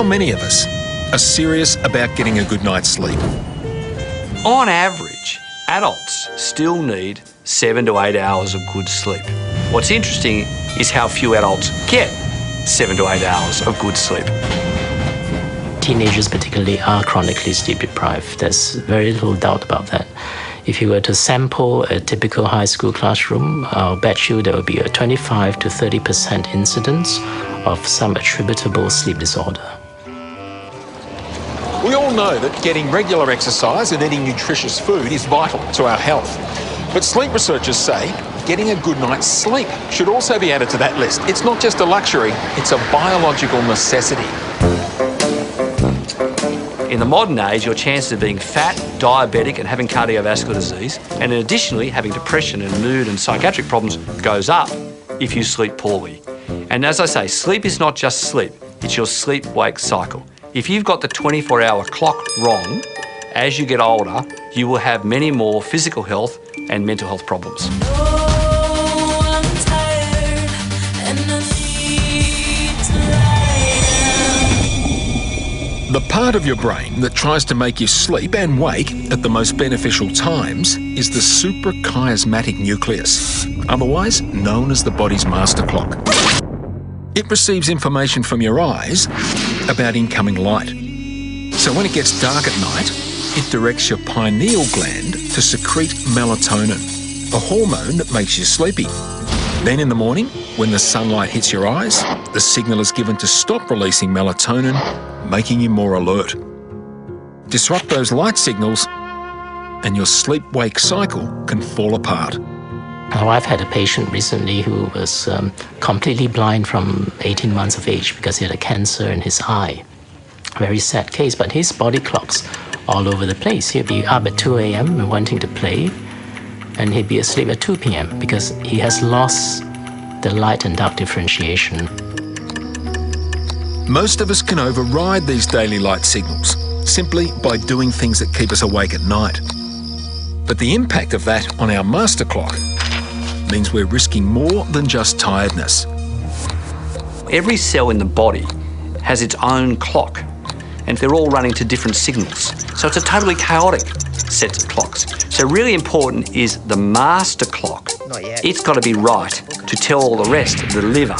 many of us are serious about getting a good night's sleep? On average, adults still need 7 to 8 hours of good sleep. What's interesting is how few adults get 7 to 8 hours of good sleep. Teenagers particularly are chronically sleep deprived. There's very little doubt about that. If you were to sample a typical high school classroom, I'll bet you there will be a 25 to 30% incidence of some attributable sleep disorder. We all know that getting regular exercise and eating nutritious food is vital to our health. But sleep researchers say getting a good night's sleep should also be added to that list. It's not just a luxury, it's a biological necessity. In the modern age, your chances of being fat, diabetic and having cardiovascular disease, and additionally having depression and mood and psychiatric problems goes up if you sleep poorly. And as I say, sleep is not just sleep, it's your sleep-wake cycle. If you've got the 24-hour clock wrong, as you get older, you will have many more physical health and mental health problems. The part of your brain that tries to make you sleep and wake at the most beneficial times is the suprachiasmatic nucleus, otherwise known as the body's master clock. It receives information from your eyes about incoming light. So when it gets dark at night, it directs your pineal gland to secrete melatonin, a hormone that makes you sleepy. Then in the morning, when the sunlight hits your eyes, the signal is given to stop releasing melatonin, making you more alert. Disrupt those light signals and your sleep-wake cycle can fall apart. Oh, I've had a patient recently who was completely blind from 18 months of age because he had a cancer in his eye. Very sad case, but his body clock's all over the place. He'll be up at 2 a.m. and wanting to play, and he'd be asleep at 2 p.m. because he has lost the light and dark differentiation. Most of us can override these daily light signals simply by doing things that keep us awake at night. But the impact of that on our master clock means we're risking more than just tiredness. Every cell in the body has its own clock, and they're all running to different signals. So it's a totally chaotic set of clocks. So really important is the master clock. It's got to be right to tell all the rest, the liver,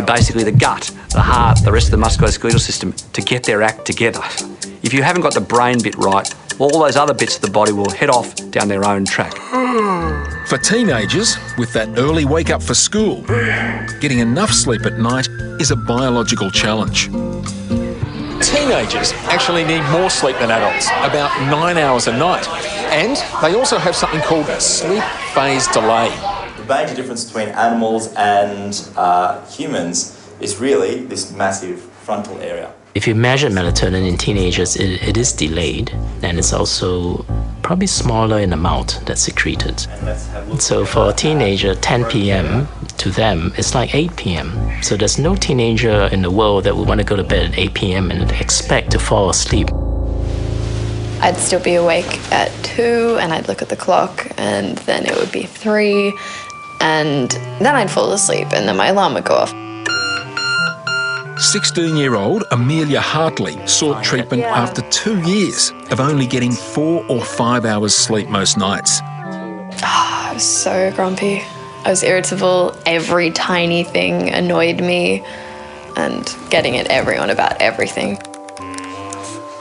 basically the gut, the heart, the rest of the musculoskeletal system, to get their act together. If you haven't got the brain bit right, all those other bits of the body will head off down their own track. For teenagers, with that early wake up for school, getting enough sleep at night is a biological challenge. Teenagers actually need more sleep than adults, about 9 hours a night. And they also have something called sleep phase delay. The major difference between animals and humans is really this massive frontal area. If you measure melatonin in teenagers, it is delayed, and it's also probably smaller in amount that's secreted. So for a teenager, 10 p.m. to them, it's like 8 p.m. So there's no teenager in the world that would want to go to bed at 8 p.m. and expect to fall asleep. I'd still be awake at 2 and I'd look at the clock and then it would be 3 and then I'd fall asleep and then my alarm would go off. 16-year-old Amelia Hartley sought treatment after 2 years of only getting 4 or 5 hours sleep most nights. I was so grumpy. I was irritable. Every tiny thing annoyed me and getting at everyone about everything.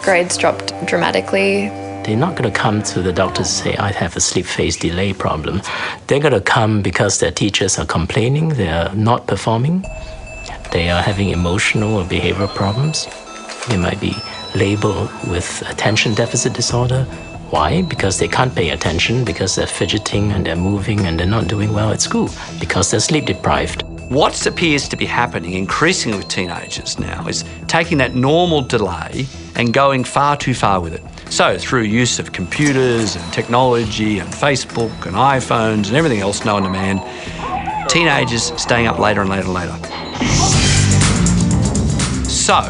Grades dropped dramatically. They're not going to come to the doctor to say, I have a sleep phase delay problem. They're going to come because their teachers are complaining, they're not performing. They are having emotional or behavioral problems. They might be labeled with attention deficit disorder. Why? Because they can't pay attention, because they're fidgeting and they're moving and they're not doing well at school, because they're sleep deprived. What appears to be happening increasingly with teenagers now is taking that normal delay and going far too far with it. So through use of computers and technology and Facebook and iPhones and everything else known to man, teenagers staying up later and later and later. So,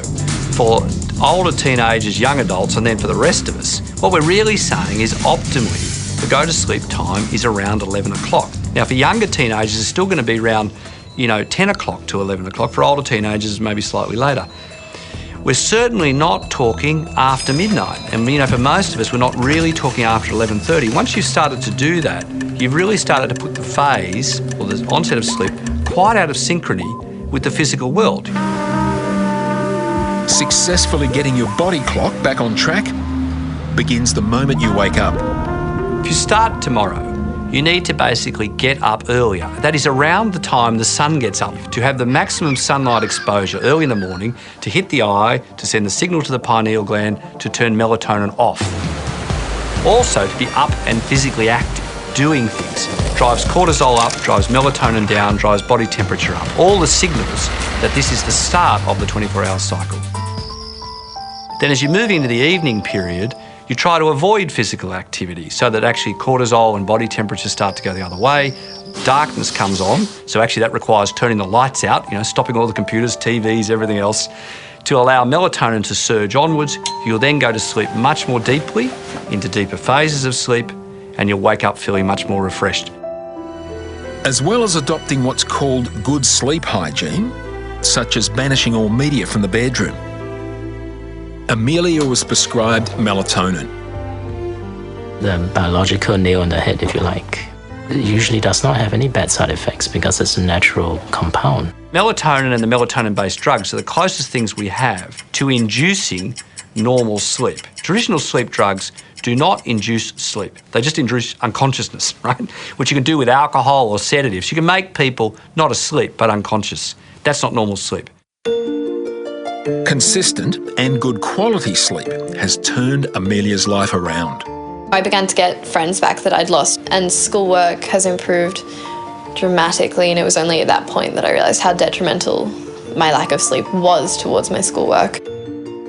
for older teenagers, young adults, and then for the rest of us, what we're really saying is optimally, the go-to-sleep time is around 11 o'clock. Now, for younger teenagers, it's still going to be around, 10 o'clock to 11 o'clock. For older teenagers, maybe slightly later. We're certainly not talking after midnight. And, you know, for most of us, we're not really talking after 11:30. Once you've started to do that, you've really started to put the phase, or the onset of sleep, quite out of synchrony with the physical world. Successfully getting your body clock back on track begins the moment you wake up. If you start tomorrow, you need to basically get up earlier. That is around the time the sun gets up, to have the maximum sunlight exposure early in the morning, to hit the eye, to send the signal to the pineal gland to turn melatonin off. Also, to be up and physically active, doing things, drives cortisol up, drives melatonin down, drives body temperature up. All the signals that this is the start of the 24-hour cycle. Then as you move into the evening period, you try to avoid physical activity so that actually cortisol and body temperature start to go the other way. Darkness comes on, so actually that requires turning the lights out, you know, stopping all the computers, TVs, everything else, to allow melatonin to surge onwards. You'll then go to sleep much more deeply, into deeper phases of sleep, and you'll wake up feeling much more refreshed. As well as adopting what's called good sleep hygiene, such as banishing all media from the bedroom, Amelia was prescribed melatonin. The biological nail on the head, if you like, it usually does not have any bad side effects because it's a natural compound. Melatonin and the melatonin-based drugs are the closest things we have to inducing normal sleep. Traditional sleep drugs do not induce sleep. They just induce unconsciousness, right? Which you can do with alcohol or sedatives. You can make people not asleep but unconscious. That's not normal sleep. Consistent and good quality sleep has turned Amelia's life around. I began to get friends back that I'd lost, and schoolwork has improved dramatically, and it was only at that point that I realised how detrimental my lack of sleep was towards my schoolwork.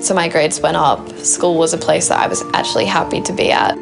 So my grades went up. School was a place that I was actually happy to be at.